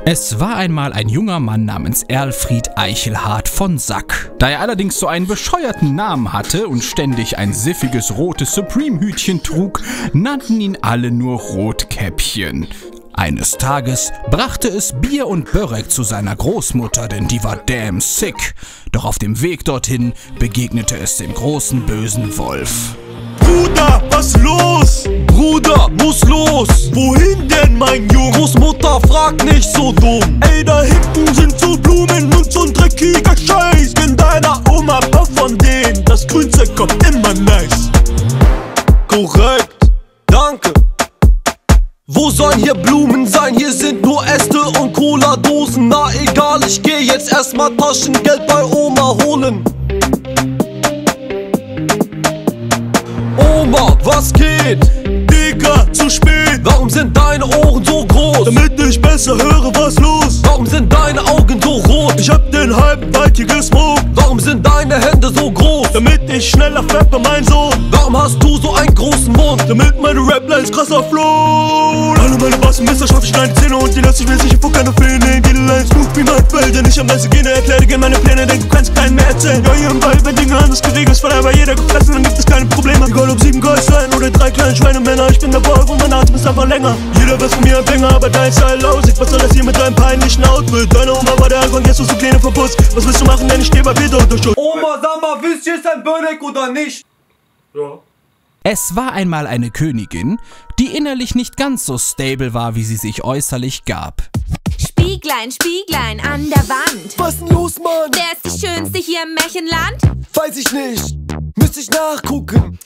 Es war einmal ein junger Mann namens Erlfried Eichelhardt von Sack. Da er allerdings so einen bescheuerten Namen hatte und ständig ein siffiges rotes Supreme-Hütchen trug, nannten ihn alle nur Rotkäppchen. Eines Tages brachte es Bier und Börek zu seiner Großmutter, denn die war damn sick. Doch auf dem Weg dorthin begegnete es dem großen bösen Wolf. Bruder, was los? Bruder, muss los. Wohin denn, mein Junge? Großmutter, frag nicht so dumm. Ey, da hinten sind so Blumen und so ein dreckiger Scheiß. Bin deiner Oma paar von denen. Das Grünzeug kommt immer nice. Korrekt, danke. Wo sollen hier Blumen sein? Hier sind nur Äste und Cola-Dosen. Na egal, ich geh jetzt erstmal Taschengeld bei Oma holen. Oma, was geht? Digga, zu spät. Warum sind deine Ohren so groß? Damit ich besser höre, was los? Warum sind deine Augen so rot? Ich hab den halben Wald hier gesmoked. Warum sind deine Hände so groß? Damit ich schneller fappe, mein Sohn. Warum hast du so einen großen Mund? Damit meine Raplines krasser flow. Alle meine Bassenmesser schaff ich kleine Zähne und die lass ich mir sicher vor keine Fähne. Jede Line smooth wie mein Fell, denn ich am meisten Gene. Erklär dir meine Pläne, denn du kannst keinen mehr erzählen. Ja, hier im Wald, wenn Dinge anders geregelt, von aber jeder gefressen, dann gibt es keine Probleme. Egal ob 7 Geist sein oder 3 kleine Schweinemänner, ich bin der Wolf und mein Atem ist einfach länger. Jeder weiß von mir ein Finger, aber dein Style lausig. Was soll das hier mit deinem peinlichen Outfit? Deine Oma war der Anfang, jetzt hast du Pläne verputzt. Was willst du machen, denn ich steh bei Peter unter Schutz? Oma, sag mal, wisst ihr, ist ein Börek oder nicht? Ja. Es war einmal eine Königin, die innerlich nicht ganz so stable war, wie sie sich äußerlich gab. Spieglein, Spieglein an der Wand. Was denn los, Mann? Wer ist die Schönste hier im Märchenland? Weiß ich nicht. Müsste ich nachgucken.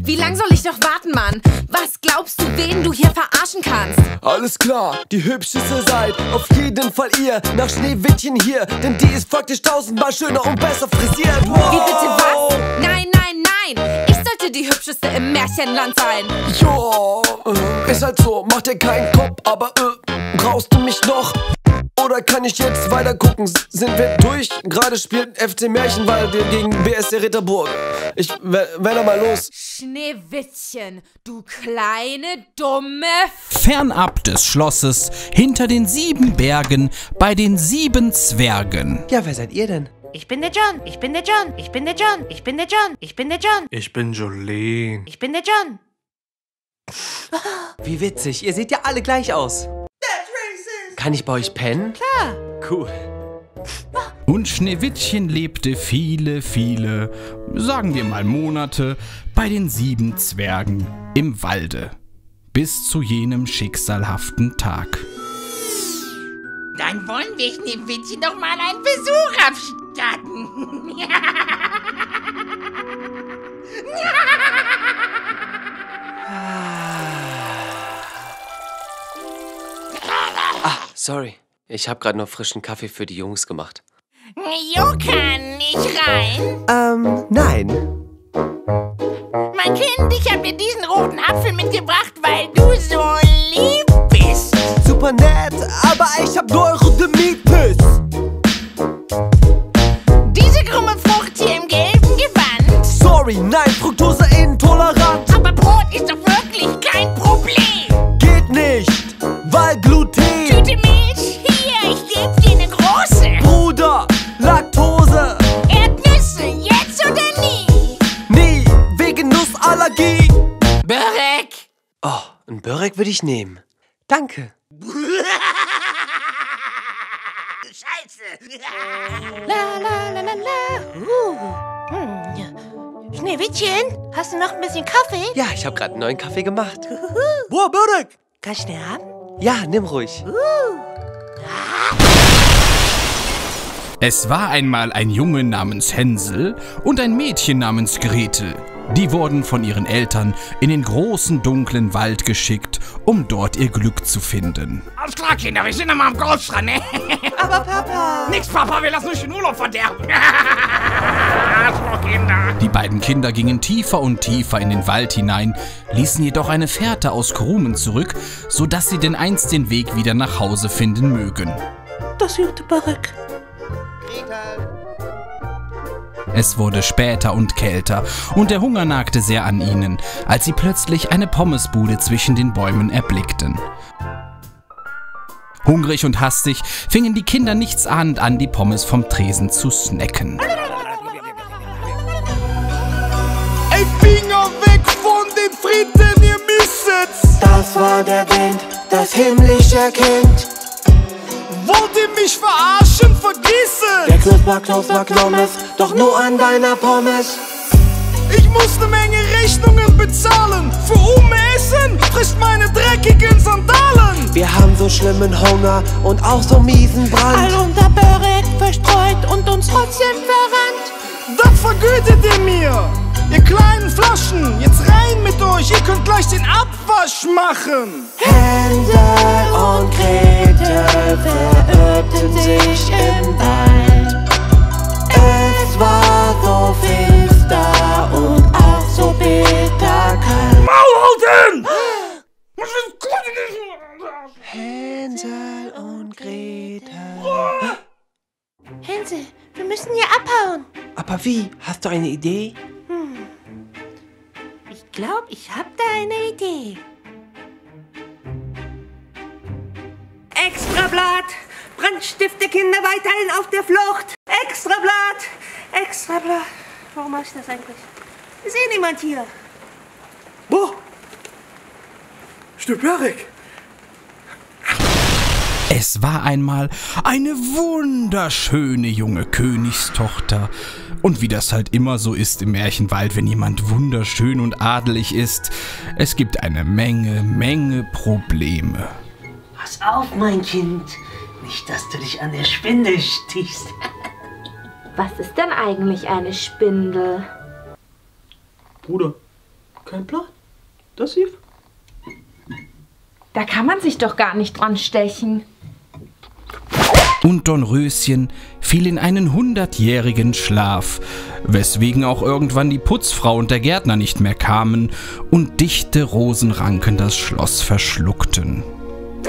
Wie lang soll ich noch warten, Mann? Was glaubst du, wen du hier verarschen kannst? Alles klar, die hübscheste seid auf jeden Fall ihr. Nach Schneewittchen hier, denn die ist faktisch 1000-mal schöner und besser frisiert. Wow. Wie bitte was? Nein, nein, nein. Ich sollte die hübscheste im Märchenland sein. Jo, ist halt so, mach dir keinen Kopf, aber brauchst du mich noch? Oder kann ich jetzt weiter gucken? Sind wir durch? Gerade spielt FC Märchenwald gegen BSC Ritterburg. Ich werde mal los. Schneewittchen, du kleine, dumme... Fernab des Schlosses, hinter den 7 Bergen, bei den 7 Zwergen. Ja, wer seid ihr denn? Ich bin der John, ich bin der John, ich bin der John, ich bin der John, ich bin der John. Ich bin Jolene. Ich bin der John. Wie witzig, ihr seht ja alle gleich aus. Kann ich bei euch pennen? Klar. Cool. Und Schneewittchen lebte viele, sagen wir mal Monate, bei den 7 Zwergen im Walde. Bis zu jenem schicksalhaften Tag. Dann wollen wir Schneewittchen doch mal einen Besuch abstatten. Sorry. Ich habe gerade noch frischen Kaffee für die Jungs gemacht. Jo, kann ich rein? Nein. Mein Kind, ich habe dir diesen roten Apfel mitgebracht, weil du so lieb bist. Super nett, aber ich hab Neurodermitis. Diese krumme Frucht hier im gelben Gewand. Sorry, nein, Fructoseintolerant. Aber Brot ist doch wirklich kein Problem. Geht nicht, weil Gluten. Tüte Milch, hier, ich geb dir eine große. Bruder, Laktose. Erdnüsse, jetzt oder nie? Nie, wegen Nussallergie. Börek. Oh, ein Börek würde ich nehmen. Danke. Scheiße. La la la la la. Schneewittchen, hast du noch ein bisschen Kaffee? Ja, ich habe gerade einen neuen Kaffee gemacht. Boah, Börek. Kann ich schnell haben? Ja, nimm ruhig. Es war einmal ein Junge namens Hänsel und ein Mädchen namens Gretel. Die wurden von ihren Eltern in den großen, dunklen Wald geschickt, um dort ihr Glück zu finden. Alles klar, Kinder, wir sind noch mal am Goldstrand, ne? Aber Papa... Nix, Papa, wir lassen euch den Urlaub verderben. Kinder. Die beiden Kinder gingen tiefer und tiefer in den Wald hinein, ließen jedoch eine Fährte aus Krumen zurück, sodass sie denn einst den Weg wieder nach Hause finden mögen. das gute Barek. Es wurde später und kälter und der Hunger nagte sehr an ihnen, als sie plötzlich eine Pommesbude zwischen den Bäumen erblickten. Hungrig und hastig fingen die Kinder nichtsahnend an, die Pommes vom Tresen zu snacken. Ey, Finger weg von den Frieden, ihr Missetz! Das war der Wind, das himmlische Kind. Wollt ihr mich verarschen, vergessen? Der Knusper Knummes, doch nur an deiner Pommes. Ich muss ne Menge Rechnungen bezahlen. Für Essen frisst meine dreckigen Sandalen. Wir haben so schlimmen Hunger und auch so miesen Brand. All unser Börek verstreut und uns trotzdem verrannt. Das vergütet ihr mir, ihr kleinen Flaschen. Jetzt rein mit euch, ihr könnt gleich den Abwasch machen. Hänsel und Gretel verirrten sich im Wald. Es war so finster und auch so bitterkalt. Maul halten! Hänsel und Gretel. Hänsel, wir müssen hier abhauen. Aber wie? Hast du eine Idee? Ich glaube, ich habe da eine Idee. Extrablatt! Brandstifte, Kinder weiterhin auf der Flucht! Extrablatt! Extrablatt! Warum mach ich das eigentlich? Ist eh niemand hier. Boah! Stück Barek! Es war einmal eine wunderschöne junge Königstochter. Und wie das halt immer so ist im Märchenwald, wenn jemand wunderschön und adelig ist, es gibt eine Menge Probleme. Pass auf, mein Kind. Nicht, dass du dich an der Spindel stichst. Was ist denn eigentlich eine Spindel? Bruder, kein Plan. Das hier? Da kann man sich doch gar nicht dran stechen. Und Dornröschen fiel in einen 100-jährigen Schlaf, weswegen auch irgendwann die Putzfrau und der Gärtner nicht mehr kamen und dichte Rosenranken das Schloss verschluckten.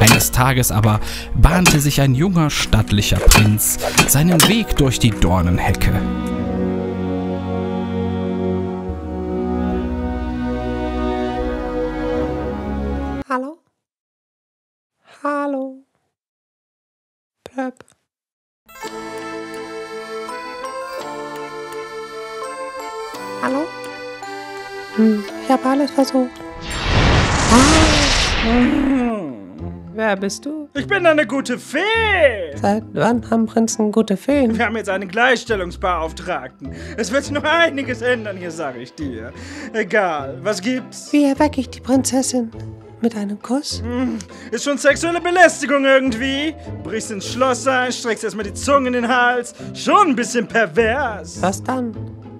Eines Tages aber bahnte sich ein junger, stattlicher Prinz seinen Weg durch die Dornenhecke. Hallo? Hallo? Plöpp. Hallo? Ich habe alles versucht. Wer bist du? Ich bin eine gute Fee! Seit wann haben Prinzen gute Feen? Wir haben jetzt einen Gleichstellungsbeauftragten. Es wird sich noch einiges ändern, hier sage ich dir. Egal, was gibt's? Wie erwecke ich die Prinzessin? Mit einem Kuss? Ist schon sexuelle Belästigung irgendwie? Brichst ins Schloss ein, streckst erstmal die Zunge in den Hals. Schon ein bisschen pervers. Was dann?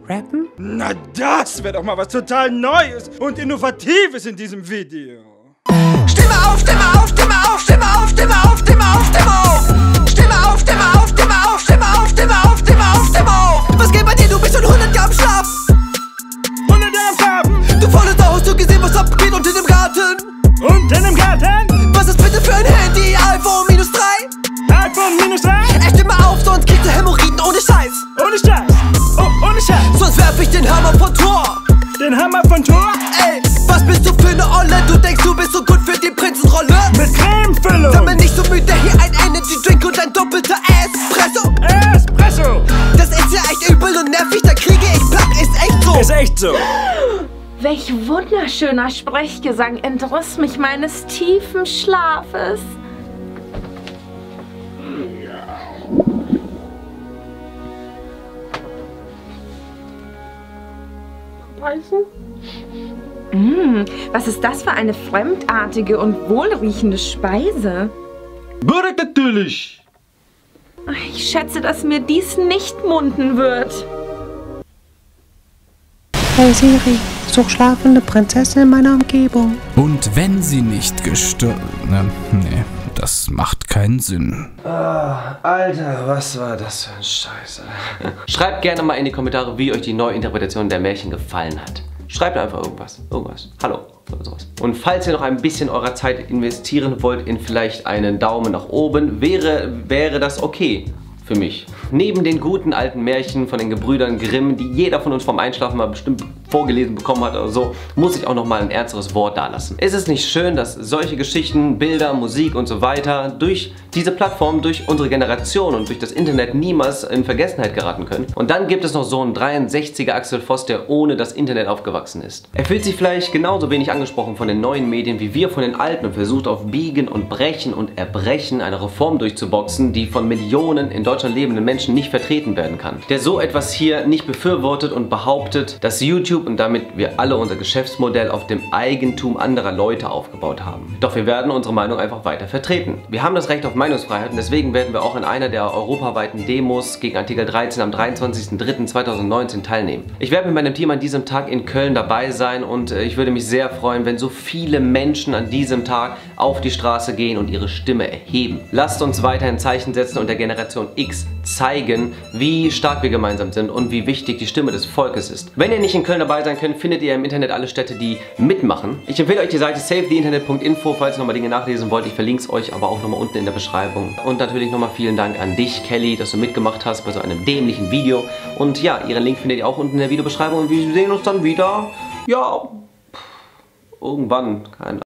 Rappen? Na, das wäre doch mal was total Neues und Innovatives in diesem Video. Stimme auf, Stimme auf, Stimme auf, Stimme auf, Stimme auf, Stimme auf, Stimme auf! Stimme auf, Stimme auf, Stimme auf, Stimme auf, Stimme auf, Stimme auf, Stimme auf! Was geht bei dir? Du bist schon 100 Jahre im Schlaf! 100 Jahre Farben! Du faule Sau, hast du gesehen, was abgeht unten im Garten? Unten im Garten? Was ist bitte für ein Handy? iPhone -3? iPhone -3? Ey, stimme auf, sonst kriegst du Hämorrhoiden ohne Scheiß! Ohne Scheiß! Oh, ohne Scheiß! Sonst werf ich den Hammer von Tor! Den Hammer von Tor? Ey, was bist du für eine Olle? Du denkst, du bist so gut für die Prinzenrolle? Mit Cremefüllung! Sag mir nicht so müde, hier ein Energy-Drink und ein doppelter Espresso! Espresso! Das ist ja echt übel und nervig, da kriege ich Plack, ist echt so! Ist echt so! Welch wunderschöner Sprechgesang entriss mich meines tiefen Schlafes. Was ist das für eine fremdartige und wohlriechende Speise? Barek natürlich! Ich schätze, dass mir dies nicht munden wird. Hey Siri, such schlafende Prinzessin in meiner Umgebung. Und wenn sie nicht nee, das macht keinen Sinn. Alter, was war das für ein Scheiß? Schreibt gerne mal in die Kommentare, wie euch die Neuinterpretation der Märchen gefallen hat. Schreibt einfach irgendwas. Hallo oder sowas. Und falls ihr noch ein bisschen eurer Zeit investieren wollt in vielleicht einen Daumen nach oben, wäre das okay für mich. Neben den guten alten Märchen von den Gebrüdern Grimm, die jeder von uns vorm Einschlafen mal bestimmt vorgelesen bekommen hat oder so, muss ich auch noch mal ein ernsteres Wort dalassen. Ist es nicht schön, dass solche Geschichten, Bilder, Musik und so weiter durch diese Plattform, durch unsere Generation und durch das Internet niemals in Vergessenheit geraten können? Und dann gibt es noch so einen 63er Axel Voss, der ohne das Internet aufgewachsen ist. Er fühlt sich vielleicht genauso wenig angesprochen von den neuen Medien wie wir von den alten und versucht auf Biegen und Brechen und Erbrechen eine Reform durchzuboxen, die von Millionen in Deutschland lebenden Menschen nicht vertreten werden kann. Der so etwas hier nicht befürwortet und behauptet, dass YouTube und damit wir alle unser Geschäftsmodell auf dem Eigentum anderer Leute aufgebaut haben. Doch wir werden unsere Meinung einfach weiter vertreten. Wir haben das Recht auf Meinungsfreiheit und deswegen werden wir auch in einer der europaweiten Demos gegen Artikel 13 am 23.03.2019 teilnehmen. Ich werde mit meinem Team an diesem Tag in Köln dabei sein und ich würde mich sehr freuen, wenn so viele Menschen an diesem Tag auf die Straße gehen und ihre Stimme erheben. Lasst uns weiterhin Zeichen setzen und der Generation X zeigen, wie stark wir gemeinsam sind und wie wichtig die Stimme des Volkes ist. Wenn ihr nicht in Köln dabei sein könnt, findet ihr im Internet alle Städte, die mitmachen. Ich empfehle euch die Seite savetheinternet.info, falls ihr nochmal Dinge nachlesen wollt. Ich verlinke es euch aber auch nochmal unten in der Beschreibung. Und natürlich nochmal vielen Dank an dich, Kelly, dass du mitgemacht hast bei so einem dämlichen Video. Und ja, ihren Link findet ihr auch unten in der Videobeschreibung und wir sehen uns dann wieder, ja, irgendwann, keine Ahnung.